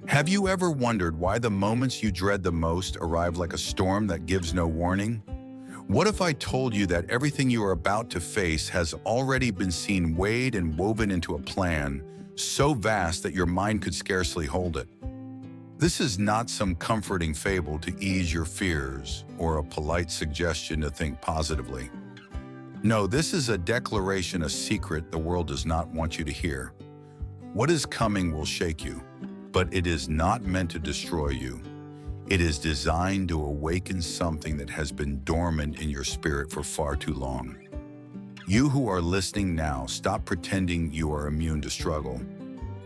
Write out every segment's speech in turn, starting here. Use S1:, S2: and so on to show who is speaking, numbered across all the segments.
S1: Have you ever wondered why the moments you dread the most arrive like a storm that gives no warning? What if I told you that everything you are about to face has already been seen, weighed, and woven into a plan so vast that your mind could scarcely hold it? This is not some comforting fable to ease your fears or a polite suggestion to think positively. No, this is a declaration, a secret the world does not want you to hear. What is coming will shake you, but it is not meant to destroy you. It is designed to awaken something that has been dormant in your spirit for far too long. You who are listening now, stop pretending you are immune to struggle.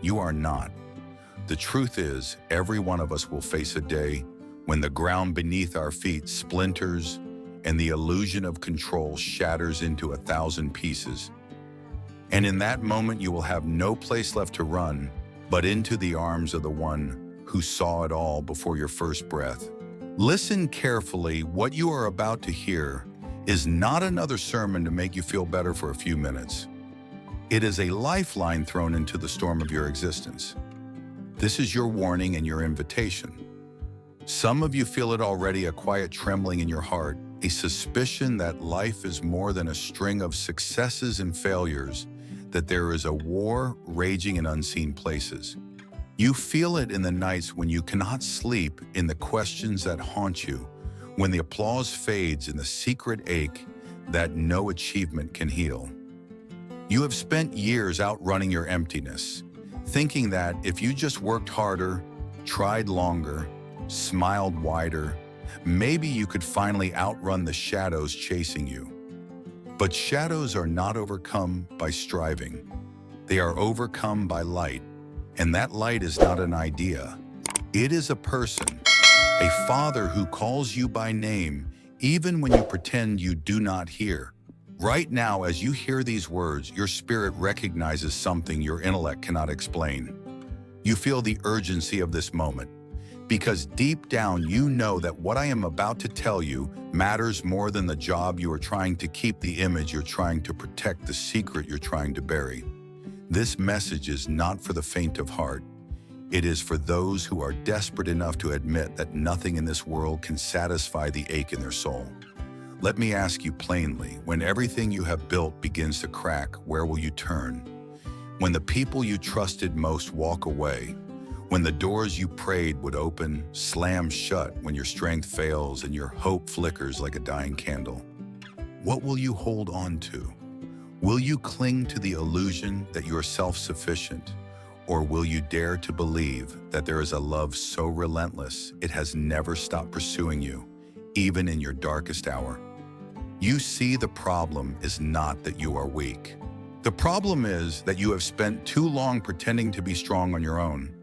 S1: You are not. The truth is, every one of us will face a day when the ground beneath our feet splinters and the illusion of control shatters into 1,000 pieces. And in that moment, you will have no place left to run but into the arms of the one who saw it all before your first breath. Listen carefully. What you are about to hear is not another sermon to make you feel better for a few minutes. It is a lifeline thrown into the storm of your existence. This is your warning and your invitation. Some of you feel it already, a quiet trembling in your heart, a suspicion that life is more than a string of successes and failures, that there is a war raging in unseen places. You feel it in the nights when you cannot sleep, in the questions that haunt you, when the applause fades in the secret ache that no achievement can heal. You have spent years outrunning your emptiness, thinking that if you just worked harder, tried longer, smiled wider, maybe you could finally outrun the shadows chasing you. But shadows are not overcome by striving. They are overcome by light. And that light is not an idea. It is a person, a father who calls you by name, even when you pretend you do not hear. Right now, as you hear these words, your spirit recognizes something your intellect cannot explain. You feel the urgency of this moment, because deep down you know that what I am about to tell you matters more than the job you are trying to keep, the image you're trying to protect, the secret you're trying to bury. This message is not for the faint of heart. It is for those who are desperate enough to admit that nothing in this world can satisfy the ache in their soul. Let me ask you plainly, when everything you have built begins to crack, where will you turn? When the people you trusted most walk away, when the doors you prayed would open slam shut, when your strength fails and your hope flickers like a dying candle, what will you hold on to? Will you cling to the illusion that you are self-sufficient, or will you dare to believe that there is a love so relentless it has never stopped pursuing you, even in your darkest hour? You see, the problem is not that you are weak. The problem is that you have spent too long pretending to be strong on your own.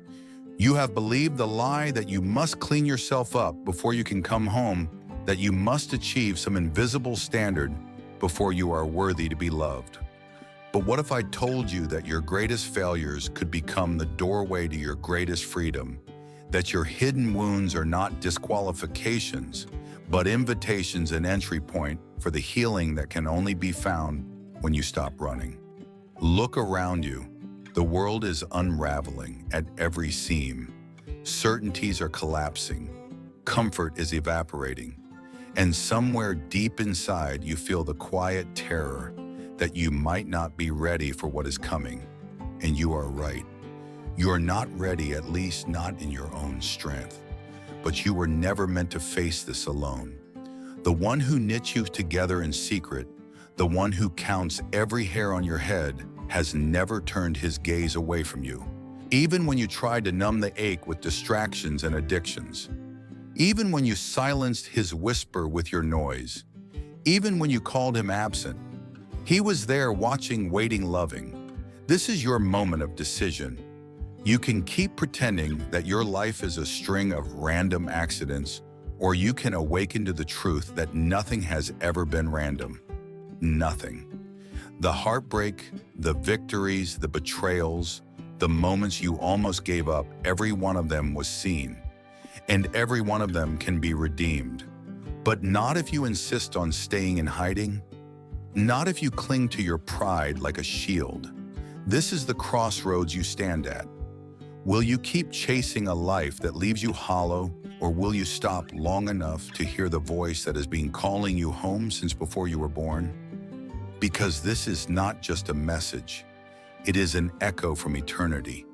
S1: You have believed the lie that you must clean yourself up before you can come home, that you must achieve some invisible standard before you are worthy to be loved. But what if I told you that your greatest failures could become the doorway to your greatest freedom, that your hidden wounds are not disqualifications, but invitations, an entry point for the healing that can only be found when you stop running? Look around you. The world is unraveling at every seam. Certainties are collapsing. Comfort is evaporating. And somewhere deep inside, you feel the quiet terror that you might not be ready for what is coming. And you are right. You are not ready, at least not in your own strength. But you were never meant to face this alone. The one who knits you together in secret, the one who counts every hair on your head, has never turned his gaze away from you. Even when you tried to numb the ache with distractions and addictions. Even when you silenced his whisper with your noise. Even when you called him absent. He was there, watching, waiting, loving. This is your moment of decision. You can keep pretending that your life is a string of random accidents, or you can awaken to the truth that nothing has ever been random. Nothing. The heartbreak, the victories, the betrayals, the moments you almost gave up, every one of them was seen. And every one of them can be redeemed. But not if you insist on staying in hiding. Not if you cling to your pride like a shield. This is the crossroads you stand at. Will you keep chasing a life that leaves you hollow, or will you stop long enough to hear the voice that has been calling you home since before you were born? Because this is not just a message, it is an echo from eternity,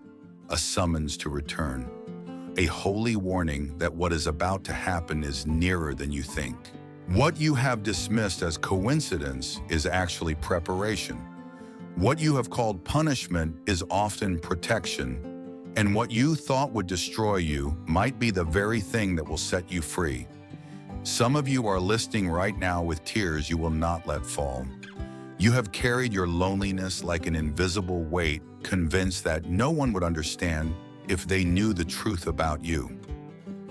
S1: a summons to return, a holy warning that what is about to happen is nearer than you think. What you have dismissed as coincidence is actually preparation. What you have called punishment is often protection, and what you thought would destroy you might be the very thing that will set you free. Some of you are listening right now with tears you will not let fall. You have carried your loneliness like an invisible weight, convinced that no one would understand if they knew the truth about you.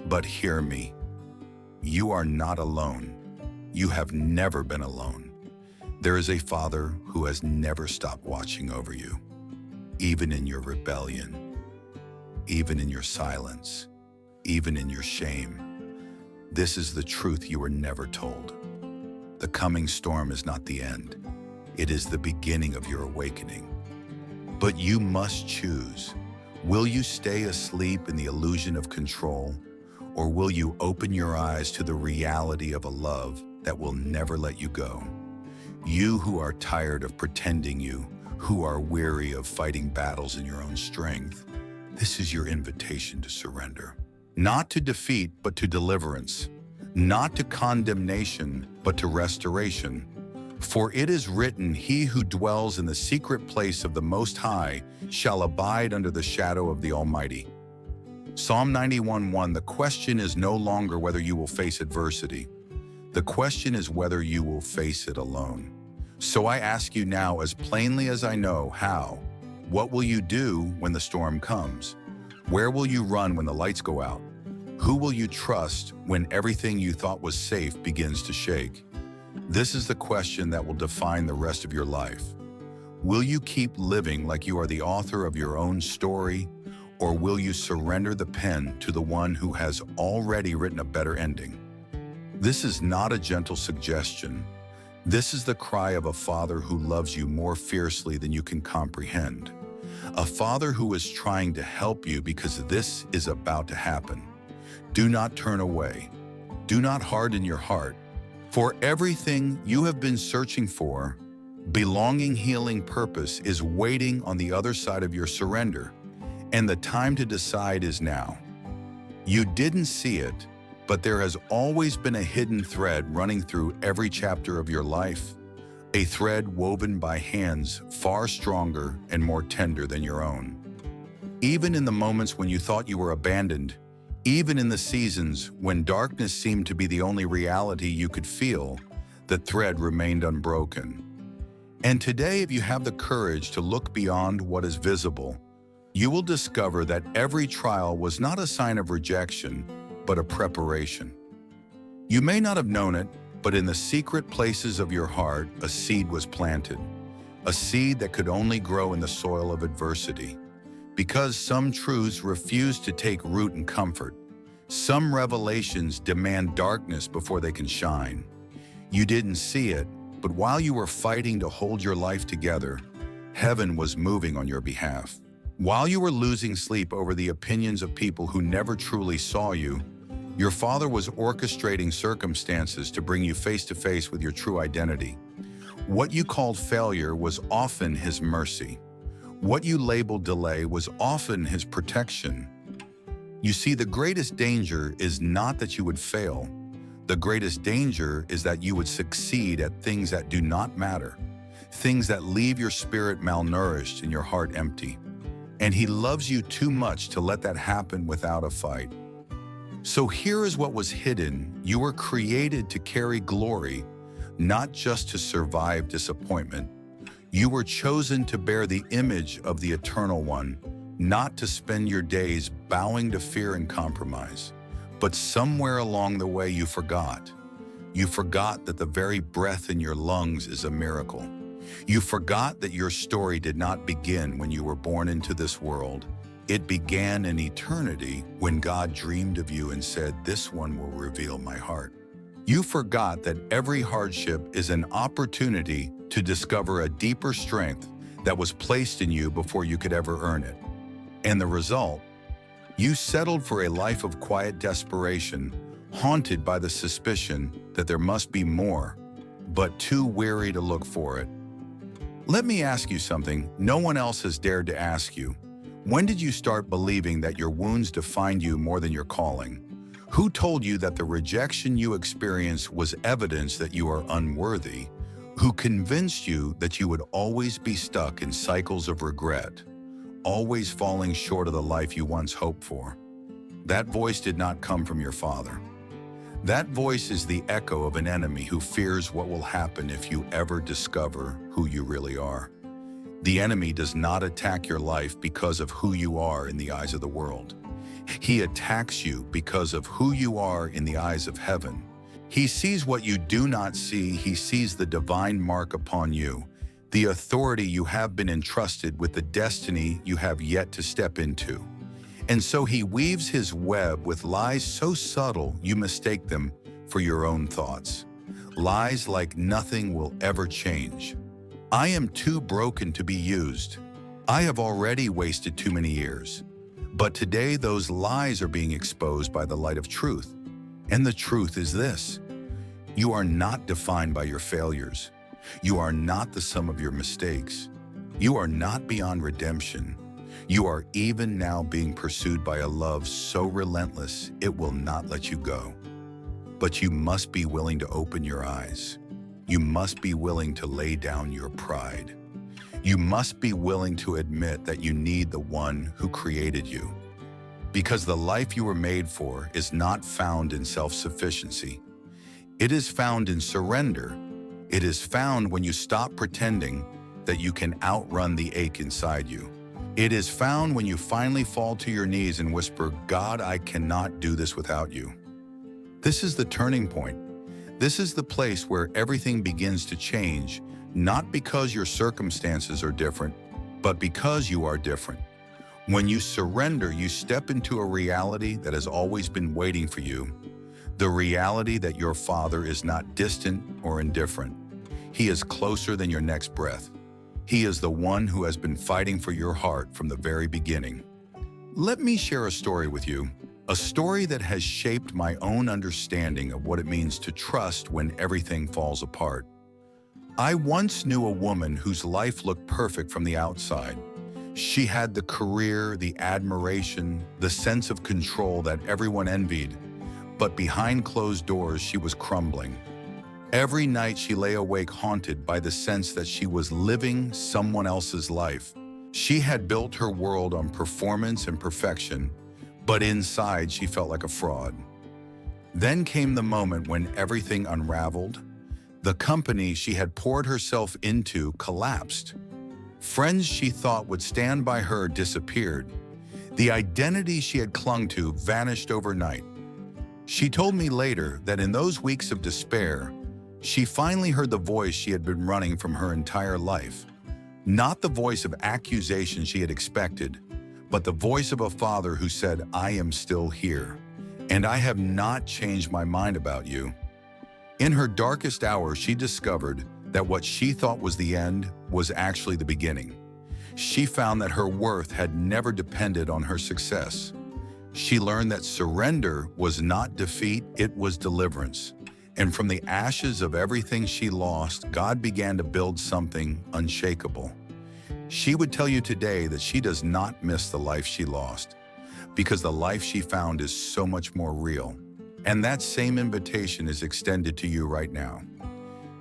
S1: But hear me, you are not alone. You have never been alone. There is a Father who has never stopped watching over you, even in your rebellion, even in your silence, even in your shame. This is the truth you were never told. The coming storm is not the end. It is the beginning of your awakening. But you must choose. Will you stay asleep in the illusion of control, or will you open your eyes to the reality of a love that will never let you go? You who are tired of pretending, you who are weary of fighting battles in your own strength, this is your invitation to surrender. Not to defeat, but to deliverance. Not to condemnation, but to restoration. For it is written, he who dwells in the secret place of the Most High shall abide under the shadow of the Almighty. Psalm 91:1, the question is no longer whether you will face adversity. The question is whether you will face it alone. So I ask you now, as plainly as I know how, what will you do when the storm comes? Where will you run when the lights go out? Who will you trust when everything you thought was safe begins to shake? This is the question that will define the rest of your life. Will you keep living like you are the author of your own story, or will you surrender the pen to the one who has already written a better ending? This is not a gentle suggestion. This is the cry of a Father who loves you more fiercely than you can comprehend. A Father who is trying to help you because this is about to happen. Do not turn away. Do not harden your heart. For everything you have been searching for, belonging, healing, purpose is waiting on the other side of your surrender. And the time to decide is now. You didn't see it, but there has always been a hidden thread running through every chapter of your life, a thread woven by hands far stronger and more tender than your own. Even in the moments when you thought you were abandoned, even in the seasons when darkness seemed to be the only reality you could feel, the thread remained unbroken. And today, if you have the courage to look beyond what is visible, you will discover that every trial was not a sign of rejection, but a preparation. You may not have known it, but in the secret places of your heart, a seed was planted, a seed that could only grow in the soil of adversity. Because some truths refuse to take root in comfort, some revelations demand darkness before they can shine. You didn't see it, but while you were fighting to hold your life together, heaven was moving on your behalf. While you were losing sleep over the opinions of people who never truly saw you, your Father was orchestrating circumstances to bring you face to face with your true identity. What you called failure was often His mercy. What you labeled delay was often His protection. You see, the greatest danger is not that you would fail. The greatest danger is that you would succeed at things that do not matter, things that leave your spirit malnourished and your heart empty. And He loves you too much to let that happen without a fight. So here is what was hidden. You were created to carry glory, not just to survive disappointment. You were chosen to bear the image of the Eternal One, not to spend your days bowing to fear and compromise. But somewhere along the way you forgot. You forgot that the very breath in your lungs is a miracle. You forgot that your story did not begin when you were born into this world. It began in eternity when God dreamed of you and said, "This one will reveal my heart." You forgot that every hardship is an opportunity to discover a deeper strength that was placed in you before you could ever earn it. And the result, You settled for a life of quiet desperation, haunted by the suspicion that there must be more, but too weary to look for it. Let me ask you something no one else has dared to ask you. When did you start believing that your wounds defined you more than your calling? Who told you that the rejection you experienced was evidence that you are unworthy? Who convinced you that you would always be stuck in cycles of regret, always falling short of the life you once hoped for? That voice did not come from your father. That voice is the echo of an enemy who fears what will happen if you ever discover who you really are. The enemy does not attack your life because of who you are in the eyes of the world. He attacks you because of who you are in the eyes of heaven. He sees what you do not see. He sees the divine mark upon you, the authority you have been entrusted with, the destiny you have yet to step into. And so he weaves his web with lies so subtle you mistake them for your own thoughts. Lies like nothing will ever change. I am too broken to be used. I have already wasted too many years. But today those lies are being exposed by the light of truth. And the truth is this: you are not defined by your failures. You are not the sum of your mistakes. You are not beyond redemption. You are even now being pursued by a love so relentless it will not let you go. But you must be willing to open your eyes. You must be willing to lay down your pride. You must be willing to admit that you need the one who created you. Because the life you were made for is not found in self-sufficiency. It is found in surrender. It is found when you stop pretending that you can outrun the ache inside you. It is found when you finally fall to your knees and whisper, "God, I cannot do this without you." This is the turning point. This is the place where everything begins to change, not because your circumstances are different, but because you are different. When you surrender, you step into a reality that has always been waiting for you. The reality that your Father is not distant or indifferent. He is closer than your next breath. He is the one who has been fighting for your heart from the very beginning. Let me share a story with you, a story that has shaped my own understanding of what it means to trust when everything falls apart. I once knew a woman whose life looked perfect from the outside. She had the career, the admiration, the sense of control that everyone envied, but behind closed doors she was crumbling. Every night she lay awake haunted by the sense that she was living someone else's life. She had built her world on performance and perfection, but inside she felt like a fraud. Then came the moment when everything unraveled. The company she had poured herself into collapsed. Friends she thought would stand by her disappeared. The identity she had clung to vanished overnight. She told me later that in those weeks of despair, she finally heard the voice she had been running from her entire life. Not the voice of accusation she had expected, but the voice of a father who said, "I am still here, and I have not changed my mind about you." In her darkest hour, she discovered that what she thought was the end was actually the beginning. She found that her worth had never depended on her success. She learned that surrender was not defeat, it was deliverance. And from the ashes of everything she lost, God began to build something unshakable. She would tell you today that she does not miss the life she lost, because the life she found is so much more real. And that same invitation is extended to you right now.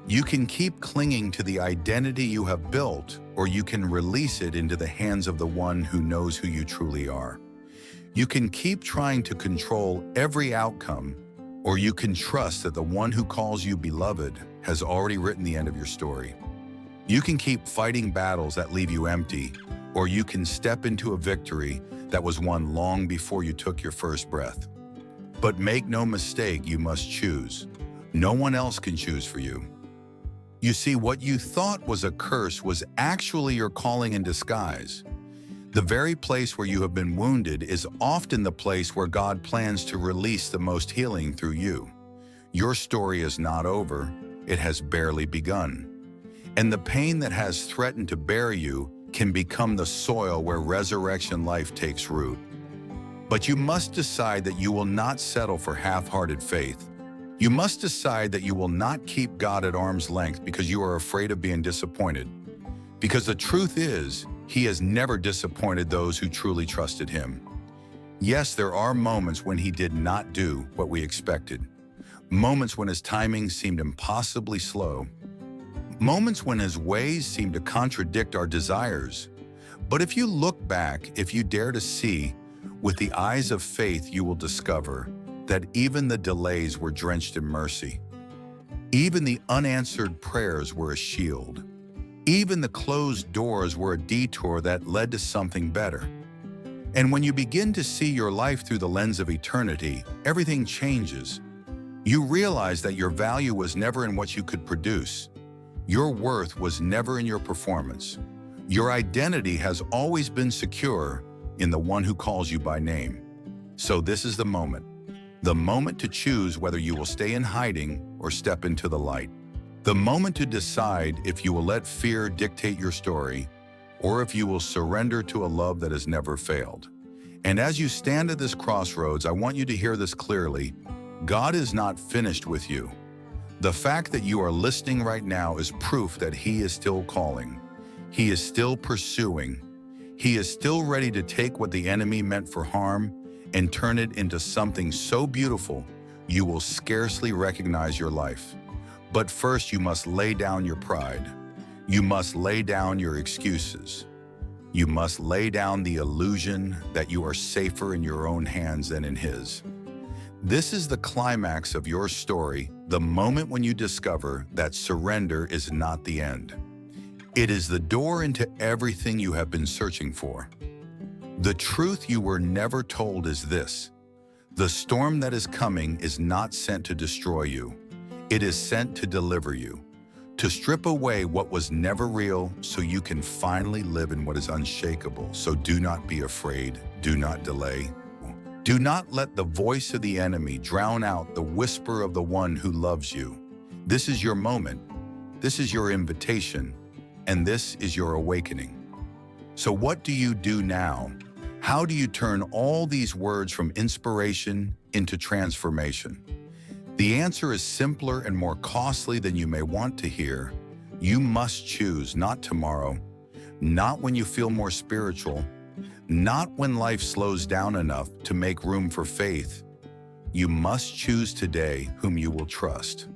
S1: You can keep clinging to the identity you have built, or you can release it into the hands of the one who knows who you truly are. You can keep trying to control every outcome, or you can trust that the one who calls you beloved has already written the end of your story. You can keep fighting battles that leave you empty, or you can step into a victory that was won long before you took your first breath. But make no mistake, you must choose. No one else can choose for you. You see, what you thought was a curse was actually your calling in disguise. The very place where you have been wounded is often the place where God plans to release the most healing through you. Your story is not over, it has barely begun. And the pain that has threatened to bury you can become the soil where resurrection life takes root. But you must decide that you will not settle for half-hearted faith. You must decide that you will not keep God at arm's length because you are afraid of being disappointed. Because the truth is, He has never disappointed those who truly trusted Him. Yes, there are moments when He did not do what we expected. Moments when His timing seemed impossibly slow. Moments when His ways seemed to contradict our desires. But if you look back, if you dare to see, with the eyes of faith, you will discover that even the delays were drenched in mercy. Even the unanswered prayers were a shield. Even the closed doors were a detour that led to something better. And when you begin to see your life through the lens of eternity, everything changes. You realize that your value was never in what you could produce. Your worth was never in your performance. Your identity has always been secure in the one who calls you by name. So this is the moment to choose whether you will stay in hiding or step into the light. The moment to decide if you will let fear dictate your story or if you will surrender to a love that has never failed. And as you stand at this crossroads, I want you to hear this clearly. God is not finished with you. The fact that you are listening right now is proof that He is still calling. He is still pursuing. He is still ready to take what the enemy meant for harm and turn it into something so beautiful you will scarcely recognize your life. But first, you must lay down your pride. You must lay down your excuses. You must lay down the illusion that you are safer in your own hands than in His. This is the climax of your story, the moment when you discover that surrender is not the end. It is the door into everything you have been searching for. The truth you were never told is this: the storm that is coming is not sent to destroy you. It is sent to deliver you, to strip away what was never real so you can finally live in what is unshakable. So do not be afraid. Do not delay. Do not let the voice of the enemy drown out the whisper of the one who loves you. This is your moment. This is your invitation. And this is your awakening. So what do you do now? How do you turn all these words from inspiration into transformation? The answer is simpler and more costly than you may want to hear. You must choose not tomorrow, not when you feel more spiritual, not when life slows down enough to make room for faith. You must choose today whom you will trust.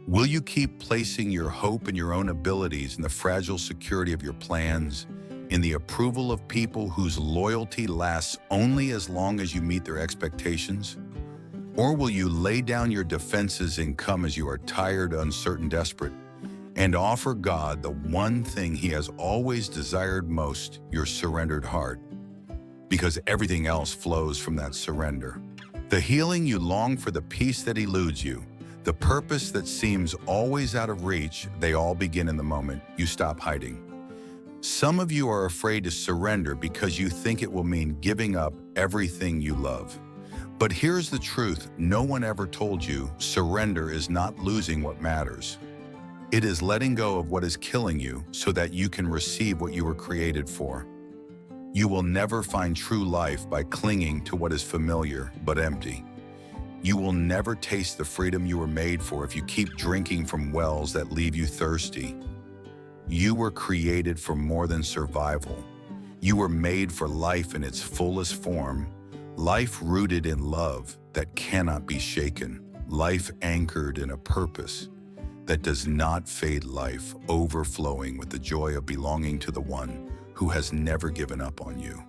S1: Will you keep placing your hope in your own abilities, in the fragile security of your plans, in the approval of people whose loyalty lasts only as long as you meet their expectations? Or will you lay down your defenses and come as you are tired, uncertain, desperate, and offer God the one thing He has always desired most, your surrendered heart? Because everything else flows from that surrender. The healing you long for, the peace that eludes you, the purpose that seems always out of reach, they all begin in the moment you stop hiding. Some of you are afraid to surrender because you think it will mean giving up everything you love. But here's the truth: no one ever told you surrender is not losing what matters. It is letting go of what is killing you so that you can receive what you were created for. You will never find true life by clinging to what is familiar but empty. You will never taste the freedom you were made for if you keep drinking from wells that leave you thirsty. You were created for more than survival. You were made for life in its fullest form, life rooted in love that cannot be shaken, life anchored in a purpose that does not fade, life overflowing with the joy of belonging to the one who has never given up on you.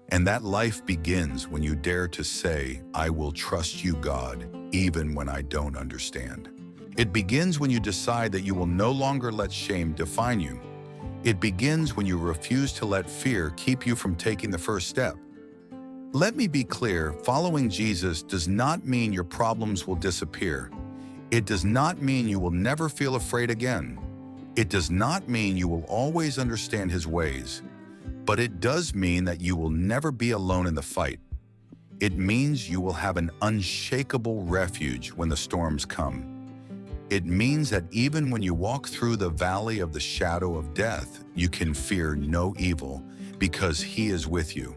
S1: And that life begins when you dare to say, I will trust you, God, even when I don't understand. It begins when you decide that you will no longer let shame define you. It begins when you refuse to let fear keep you from taking the first step. Let me be clear, following Jesus does not mean your problems will disappear. It does not mean you will never feel afraid again. It does not mean you will always understand His ways. But it does mean that you will never be alone in the fight. It means you will have an unshakable refuge when the storms come. It means that even when you walk through the valley of the shadow of death, you can fear no evil because He is with you.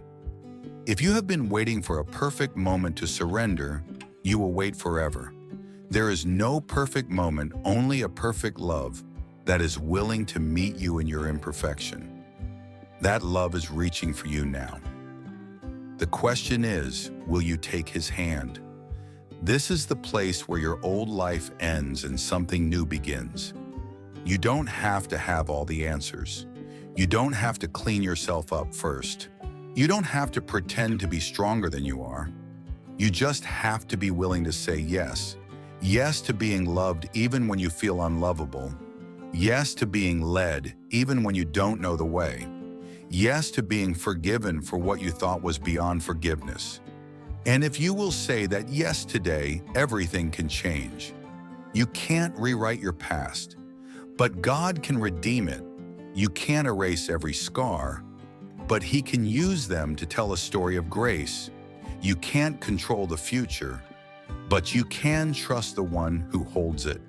S1: If you have been waiting for a perfect moment to surrender, you will wait forever. There is no perfect moment, only a perfect love that is willing to meet you in your imperfection. That love is reaching for you now. The question is, will you take his hand? This is the place where your old life ends and something new begins. You don't have to have all the answers. You don't have to clean yourself up first. You don't have to pretend to be stronger than you are. You just have to be willing to say yes. Yes to being loved even when you feel unlovable. Yes to being led even when you don't know the way. Yes to being forgiven for what you thought was beyond forgiveness. And if you will say that yes today, everything can change. You can't rewrite your past, but God can redeem it. You can't erase every scar, but he can use them to tell a story of grace. You can't control the future, but you can trust the one who holds it.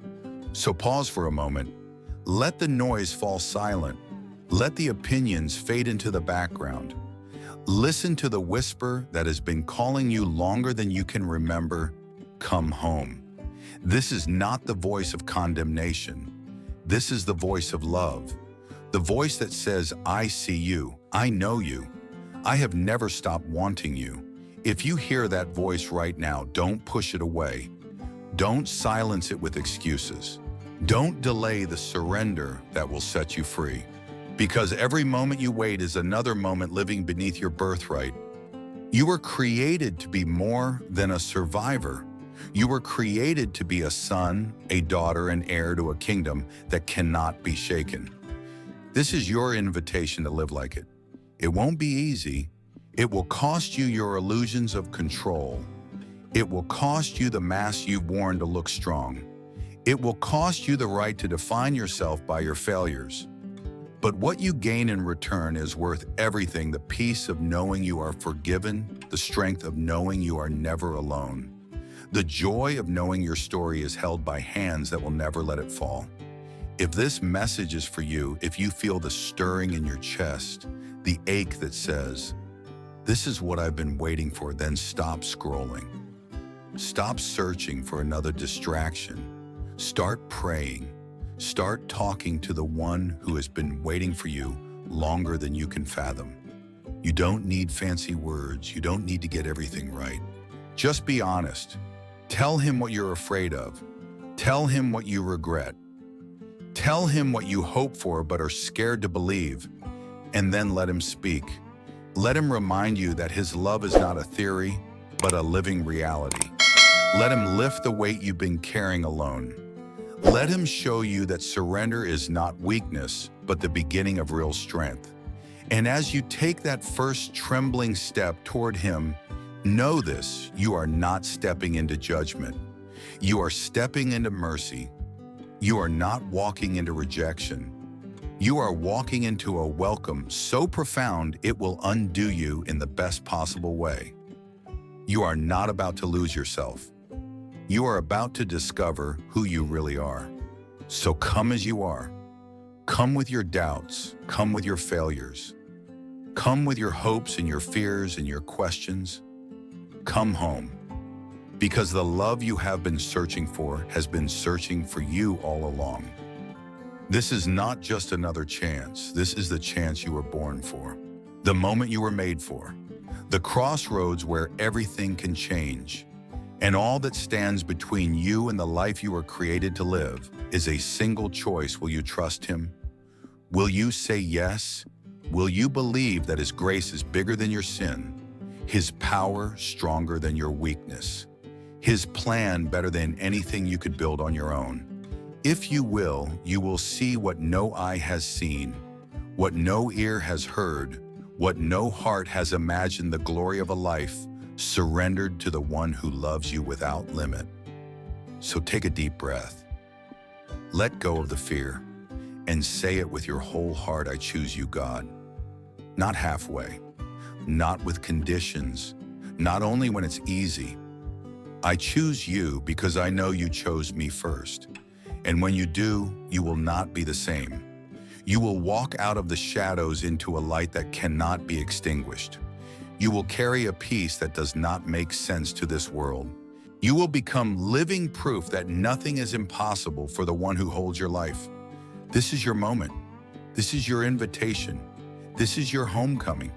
S1: So pause for a moment. Let the noise fall silent. Let the opinions fade into the background. Listen to the whisper that has been calling you longer than you can remember. Come home. This is not the voice of condemnation. This is the voice of love. The voice that says, I see you, I know you, I have never stopped wanting you. If you hear that voice right now, don't push it away. Don't silence it with excuses. Don't delay the surrender that will set you free. Because every moment you wait is another moment living beneath your birthright. You were created to be more than a survivor. You were created to be a son, a daughter, and heir to a kingdom that cannot be shaken. This is your invitation to live like it. It won't be easy. It will cost you your illusions of control. It will cost you the mask you've worn to look strong. It will cost you the right to define yourself by your failures. But what you gain in return is worth everything: the peace of knowing you are forgiven, the strength of knowing you are never alone, the joy of knowing your story is held by hands that will never let it fall. If this message is for you, if you feel the stirring in your chest, the ache that says, this is what I've been waiting for, then stop scrolling. Stop searching for another distraction. Start praying. Start talking to the one who has been waiting for you longer than you can fathom. You don't need fancy words. You don't need to get everything right. Just be honest. Tell him what you're afraid of. Tell him what you regret. Tell him what you hope for but are scared to believe, and then let him speak. Let him remind you that his love is not a theory, but a living reality. Let him lift the weight you've been carrying alone. Let him show you that surrender is not weakness, but the beginning of real strength. And as you take that first trembling step toward him, know this: you are not stepping into judgment. You are stepping into mercy. You are not walking into rejection. You are walking into a welcome so profound it will undo you in the best possible way. You are not about to lose yourself. You are about to discover who you really are. So come as you are. Come with your doubts. Come with your failures. Come with your hopes and your fears and your questions. Come home. Because the love you have been searching for has been searching for you all along. This is not just another chance. This is the chance you were born for. The moment you were made for. The crossroads where everything can change. And all that stands between you and the life you were created to live is a single choice. Will you trust him? Will you say yes? Will you believe that his grace is bigger than your sin? His power stronger than your weakness? His plan better than anything you could build on your own? If you will see what no eye has seen, what no ear has heard, what no heart has imagined: the glory of a life surrendered to the one who loves you without limit. So take a deep breath. Let go of the fear and say it with your whole heart: I choose you, God. Not halfway, not with conditions, not only when it's easy. I choose you because I know you chose me first. And when you do, you will not be the same. You will walk out of the shadows into a light that cannot be extinguished. You will carry a peace that does not make sense to this world. You will become living proof that nothing is impossible for the one who holds your life. This is your moment. This is your invitation. This is your homecoming.